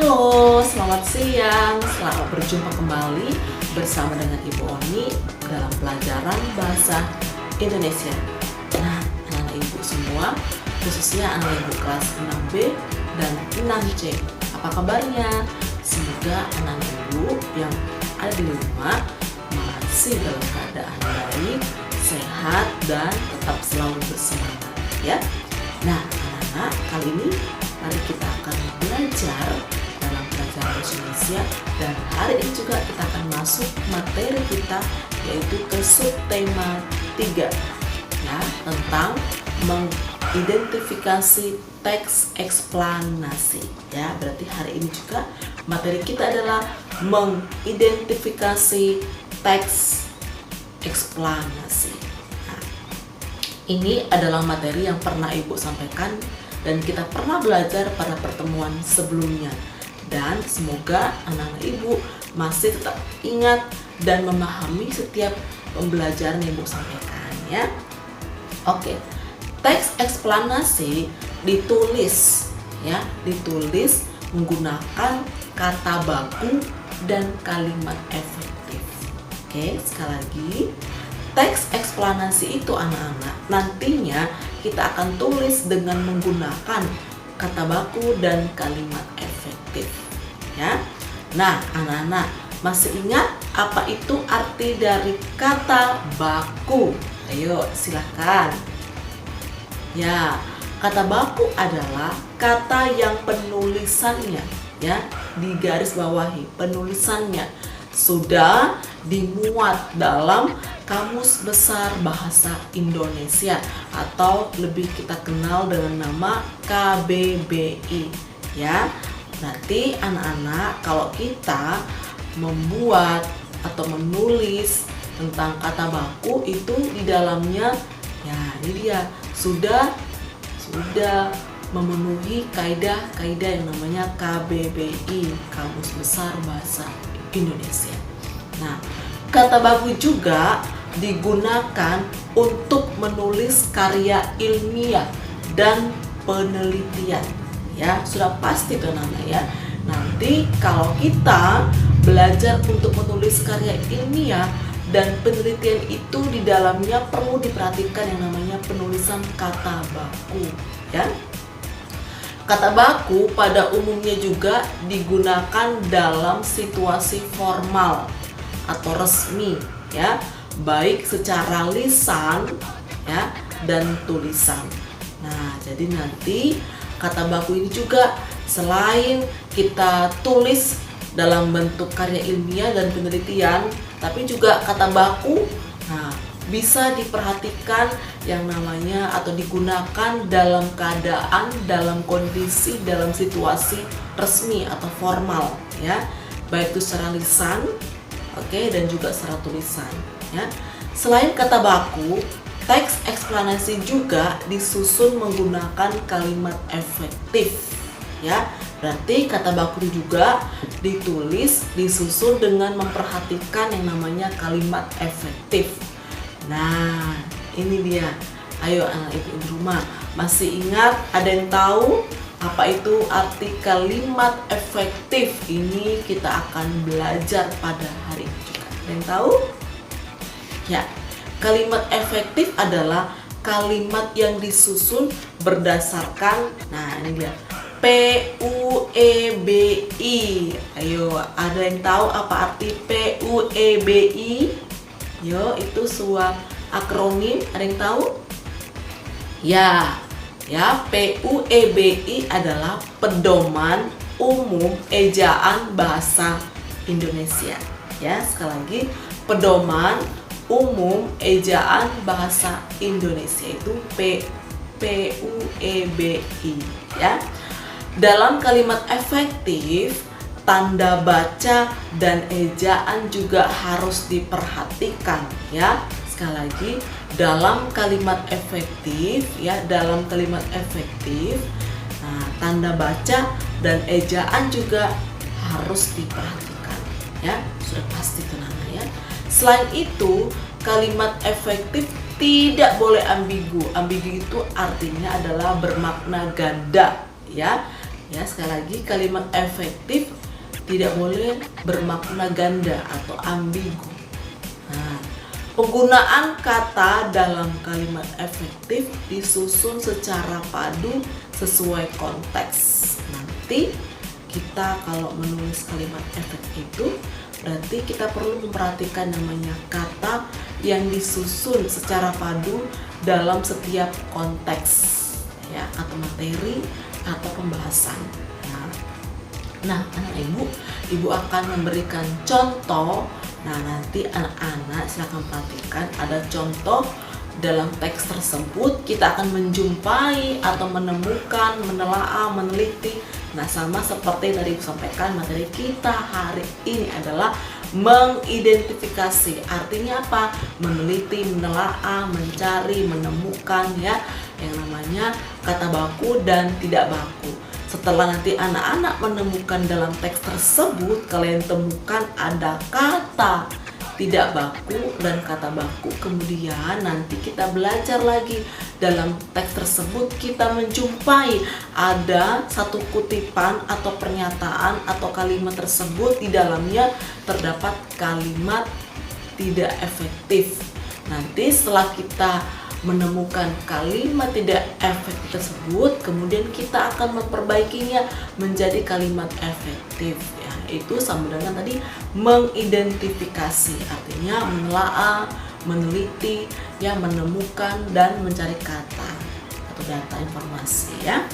Halo, selamat siang. Selamat berjumpa kembali bersama dengan Ibu Oni dalam pelajaran bahasa Indonesia. Nah, anak-anak Ibu semua, khususnya anak Ibu kelas 6B dan 6C. Apa kabarnya? Semoga anak Ibu yang ada di rumah masih dalam keadaan baik, sehat, dan tetap selalu bersemangat, ya. Nah, anak-anak, kali ini mari kita akan belajar dalam pelajaran bahasa Indonesia, dan hari ini juga kita akan masuk materi kita, yaitu ke subtema 3, ya, tentang mengidentifikasi teks eksplanasi, ya. Berarti hari ini juga materi kita adalah mengidentifikasi teks eksplanasi. Nah, ini adalah materi yang pernah Ibu sampaikan dan kita pernah belajar pada pertemuan sebelumnya, dan semoga anak-anak Ibu masih tetap ingat dan memahami setiap pembelajaran yang Ibu sampaikan, ya. Oke, teks eksplanasi ditulis, ya, ditulis menggunakan kata baku dan kalimat efektif. Oke, sekali lagi, teks eksplanasi itu anak-anak nantinya kita akan tulis dengan menggunakan kata baku dan kalimat efektif, ya. Nah, anak-anak masih ingat apa itu arti dari kata baku? Ayo silakan. Ya, kata baku adalah kata yang penulisannya, ya, di garis bawahi, penulisannya sudah dimuat dalam Kamus Besar Bahasa Indonesia atau lebih kita kenal dengan nama KBBI, ya. Berarti anak-anak, kalau kita membuat atau menulis tentang kata baku itu di dalamnya, ya, ini dia sudah memenuhi kaidah-kaidah yang namanya KBBI, Kamus Besar Bahasa Indonesia. Nah, kata baku juga digunakan untuk menulis karya ilmiah dan penelitian, ya. Sudah pasti kan anak, ya. Nanti kalau kita belajar untuk menulis karya ilmiah dan penelitian itu di dalamnya perlu diperhatikan yang namanya penulisan kata baku, ya. Kata baku pada umumnya juga digunakan dalam situasi formal atau resmi, ya, baik secara lisan, ya, dan tulisan. Nah, jadi nanti kata baku ini juga selain kita tulis dalam bentuk karya ilmiah dan penelitian, tapi juga kata baku, nah, bisa diperhatikan yang namanya atau digunakan dalam keadaan, dalam kondisi, dalam situasi resmi atau formal, ya, baik itu secara lisan, oke, dan juga secara tulisan, ya. Selain kata baku, teks eksplanasi juga disusun menggunakan kalimat efektif, ya. Berarti kata baku juga ditulis, disusun dengan memperhatikan yang namanya kalimat efektif. Nah, ini dia. Ayo anak Ibu di rumah, masih ingat, ada yang tahu apa itu arti kalimat efektif? Ini kita akan belajar pada hari ini juga. Ada yang tahu? Ya, kalimat efektif adalah kalimat yang disusun berdasarkan, nah ini dia, PUEBI. Ayo, ada yang tahu apa arti PUEBI? Yo, itu sebuah akronim. Ada yang tahu? Ya, PUEBI adalah Pedoman Umum Ejaan Bahasa Indonesia. Ya, sekali lagi, Pedoman Umum Ejaan Bahasa Indonesia itu PUEBI, ya. Dalam kalimat efektif, tanda baca dan ejaan juga harus diperhatikan, ya. Sekali lagi, dalam kalimat efektif, ya, dalam kalimat efektif, nah, tanda baca dan ejaan juga harus diperhatikan, ya. Sudah pasti tenang, ya. Selain itu, kalimat efektif tidak boleh ambigu. Ambigu itu artinya adalah bermakna ganda, ya. Ya, sekali lagi kalimat efektif tidak boleh bermakna ganda atau ambigu. Nah, penggunaan kata dalam kalimat efektif disusun secara padu sesuai konteks. Nanti kita kalau menulis kalimat efektif itu berarti kita perlu memperhatikan namanya kata yang disusun secara padu dalam setiap konteks, ya, atau materi atau pembahasan. Nah, anak ibu akan memberikan contoh. Nah, nanti anak-anak silakan perhatikan ada contoh dalam teks tersebut. Kita akan menjumpai atau menemukan, menelaah, meneliti. Nah, sama seperti yang tadi aku sampaikan, materi kita hari ini adalah mengidentifikasi. Artinya apa? Meneliti, menelaah, mencari, menemukan, ya, yang namanya kata baku dan tidak baku. Setelah nanti anak-anak menemukan dalam teks tersebut, kalian temukan ada kata tidak baku dan kata baku. Kemudian nanti kita belajar lagi dalam teks tersebut, kita menjumpai ada satu kutipan atau pernyataan atau kalimat tersebut di dalamnya terdapat kalimat tidak efektif. Nanti setelah kita menemukan kalimat tidak efektif tersebut, kemudian kita akan memperbaikinya menjadi kalimat efektif, ya. Itu sama dengan tadi mengidentifikasi, artinya menelaah, meneliti, ya, menemukan dan mencari kata atau data informasi, ya.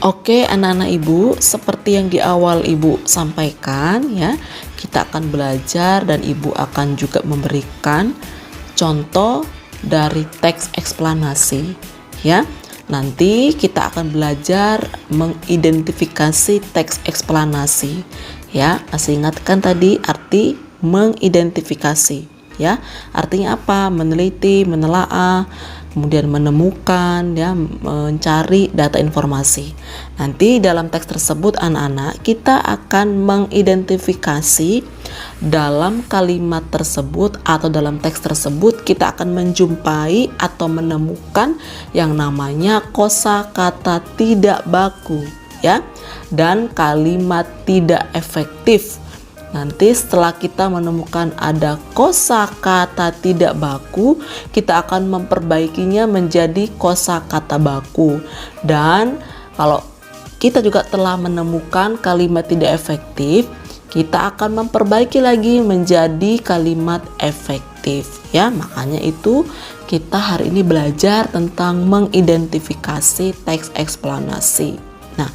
Oke, anak-anak ibu, seperti yang di awal ibu sampaikan, ya, kita akan belajar dan ibu akan juga memberikan contoh dari teks eksplanasi, ya. Nanti kita akan belajar mengidentifikasi teks eksplanasi, ya. Masih ingatkan tadi arti mengidentifikasi, ya. Artinya apa? Meneliti, menelaah, kemudian menemukan, ya, mencari data informasi. Nanti dalam teks tersebut anak-anak kita akan mengidentifikasi dalam kalimat tersebut atau dalam teks tersebut kita akan menjumpai atau menemukan yang namanya kosakata tidak baku, ya, dan kalimat tidak efektif. Nanti setelah kita menemukan ada kosakata tidak baku, kita akan memperbaikinya menjadi kosakata baku. Dan kalau kita juga telah menemukan kalimat tidak efektif, kita akan memperbaiki lagi menjadi kalimat efektif, ya. Makanya itu kita hari ini belajar tentang mengidentifikasi teks eksplanasi. Nah,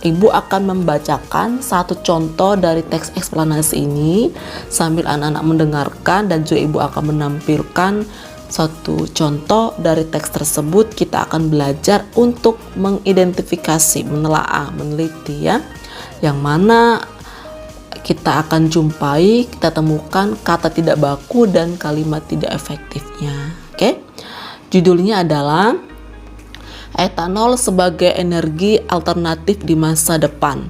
ibu akan membacakan satu contoh dari teks eksplanasi ini sambil anak-anak mendengarkan, dan juga ibu akan menampilkan satu contoh dari teks tersebut. Kita akan belajar untuk mengidentifikasi, menelaah, meneliti, ya, yang mana kita akan jumpai, kita temukan kata tidak baku dan kalimat tidak efektifnya. Oke, judulnya adalah etanol sebagai energi alternatif di masa depan.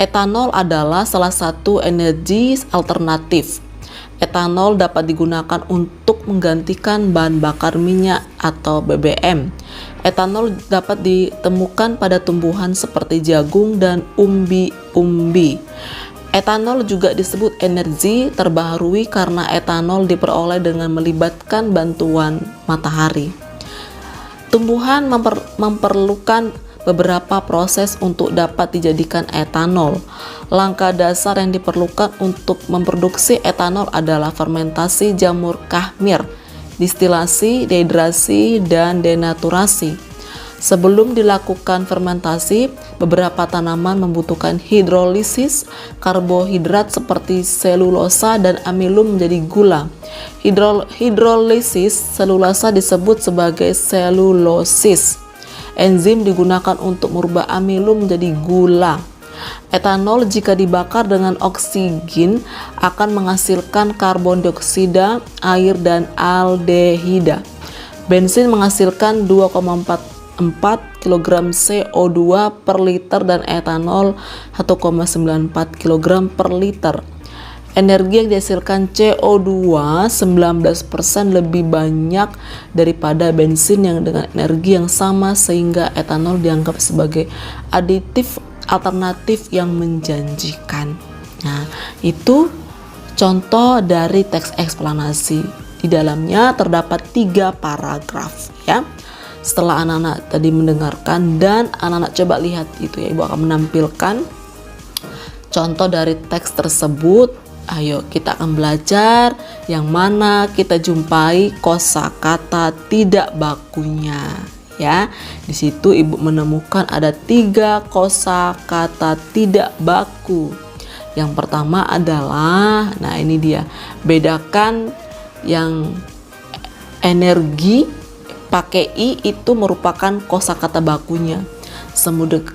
Etanol adalah salah satu energi alternatif. Etanol dapat digunakan untuk menggantikan bahan bakar minyak atau BBM. Etanol dapat ditemukan pada tumbuhan seperti jagung dan umbi-umbi. Etanol juga disebut energi terbaharui karena etanol diperoleh dengan melibatkan bantuan matahari. Tumbuhan memerlukan beberapa proses untuk dapat dijadikan etanol. Langkah dasar yang diperlukan untuk memproduksi etanol adalah fermentasi jamur khmer, distilasi, dehidrasi, dan denaturasi. Sebelum dilakukan fermentasi, beberapa tanaman membutuhkan hidrolisis karbohidrat seperti selulosa dan amilum menjadi gula. Hidrolisis selulosa disebut sebagai selulosis. Enzim digunakan untuk merubah amilum menjadi gula. Etanol jika dibakar dengan oksigen akan menghasilkan karbon dioksida, air, dan aldehida. Bensin menghasilkan 2,4 kg CO2 per liter dan etanol 1,94 kg per liter. energi yang dihasilkan CO2 19% lebih banyak daripada bensin yang dengan energi yang sama, sehingga etanol dianggap sebagai aditif alternatif yang menjanjikan. Nah, itu contoh dari teks eksplanasi. Di dalamnya terdapat 3 paragraf ya. Setelah anak-anak tadi mendengarkan dan anak-anak coba lihat itu ya, Ibu akan menampilkan contoh dari teks tersebut. Ayo kita akan belajar yang mana kita jumpai kosakata tidak bakunya ya. Di situ Ibu menemukan ada 3 kosakata tidak baku. Yang pertama adalah, nah ini dia, bedakan yang energi pakai i itu merupakan kosakata bakunya.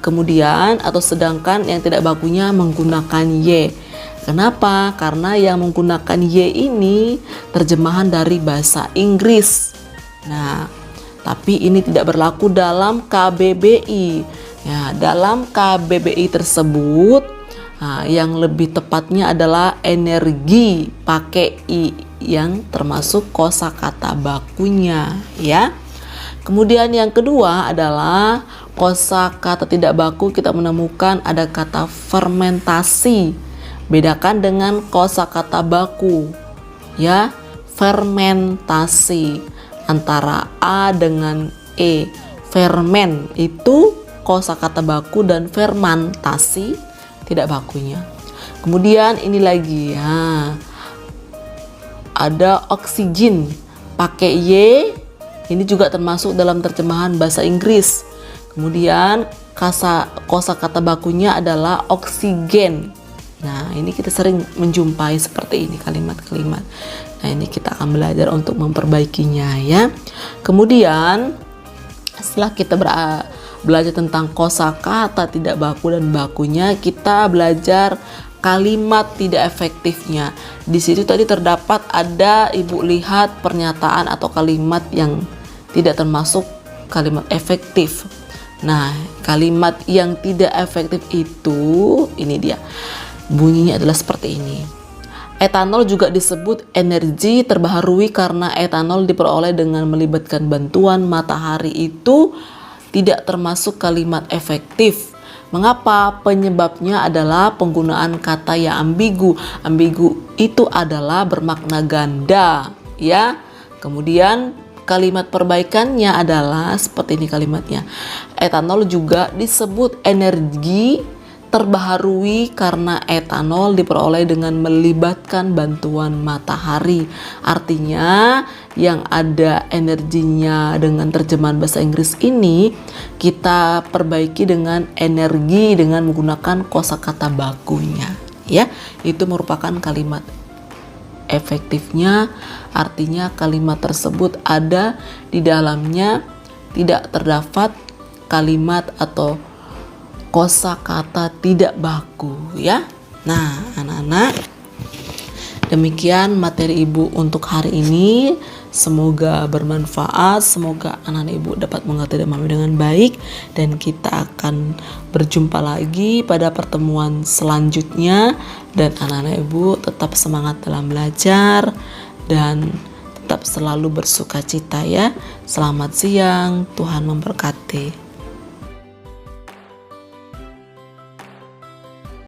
Kemudian atau sedangkan yang tidak bakunya menggunakan y. Kenapa? Karena yang menggunakan y ini terjemahan dari bahasa Inggris. Nah, tapi ini tidak berlaku dalam KBBI. Ya, dalam KBBI tersebut, yang lebih tepatnya adalah energi pakai i yang termasuk kosakata bakunya, ya. Kemudian yang kedua adalah kosakata tidak baku, kita menemukan ada kata fermentasi. Bedakan dengan kosakata baku ya, fermentasi antara a dengan e. Fermen itu kosakata baku dan fermentasi tidak bakunya. Kemudian ini lagi ya, ada oksigen pakai y, ini juga termasuk dalam terjemahan bahasa Inggris. Kemudian kosakata bakunya adalah oksigen. Nah, ini kita sering menjumpai seperti ini kalimat-kalimat. Nah, ini kita akan belajar untuk memperbaikinya ya. Kemudian setelah kita belajar tentang kosakata tidak baku dan bakunya, kita belajar kalimat tidak efektifnya. Di situ tadi terdapat ada, Ibu lihat pernyataan atau kalimat yang tidak termasuk kalimat efektif. Nah, kalimat yang tidak efektif itu ini dia. Bunyinya adalah seperti ini. Etanol juga disebut energi terbaharui karena etanol diperoleh dengan melibatkan bantuan matahari, itu tidak termasuk kalimat efektif. Mengapa? Penyebabnya adalah penggunaan kata yang ambigu. Ambigu itu adalah bermakna ganda, ya. Kemudian kalimat perbaikannya adalah seperti ini kalimatnya. Etanol juga disebut energi terbaharui karena etanol diperoleh dengan melibatkan bantuan matahari. Artinya yang ada energinya dengan terjemahan bahasa Inggris ini kita perbaiki dengan energi dengan menggunakan kosakata bakunya ya. Itu merupakan kalimat efektifnya, artinya kalimat tersebut ada di dalamnya tidak terdapat kalimat atau kosakata tidak baku ya. Nah, anak-anak, demikian materi Ibu untuk hari ini. Semoga bermanfaat, semoga anak-anak Ibu dapat mengerti dan memahami dengan baik, dan kita akan berjumpa lagi pada pertemuan selanjutnya. Dan anak-anak Ibu tetap semangat dalam belajar dan tetap selalu bersukacita ya. Selamat siang, Tuhan memberkati.